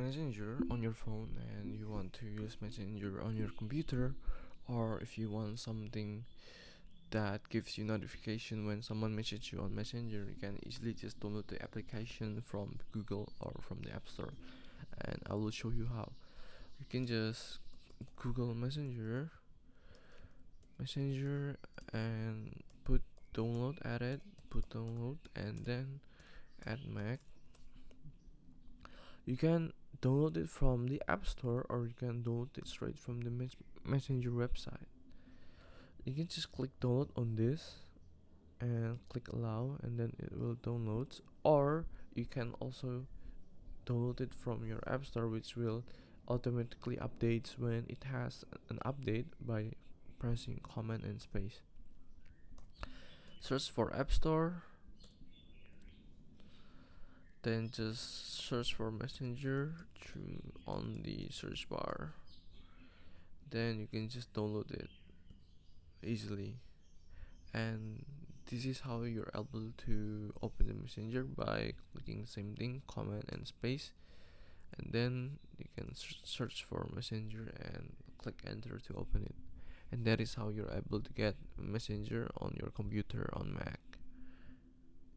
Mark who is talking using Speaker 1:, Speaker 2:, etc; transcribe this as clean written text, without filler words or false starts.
Speaker 1: Messenger on your phone and you want to use Messenger on your computer, or if you want something that gives you notification when someone messages you on Messenger, you can easily just download the application from Google or from the App Store, and I will show you how. You can just Google Messenger and put download, add it, put download, and then add Mac. You can download it from the App Store, or you can download it straight from the Messenger website. You can just click download on this and click allow, and then it will download. Or you can also download it from your App Store, which will automatically updates when it has an update by pressing command and space. Search for App Store, then just search for Messenger through on the search bar. Then you can just download it easily. And this is how you're able to open the Messenger, by clicking the same thing, command and space, and then you can search for Messenger and click enter to open it. And that is how you're able to get Messenger on your computer on Mac.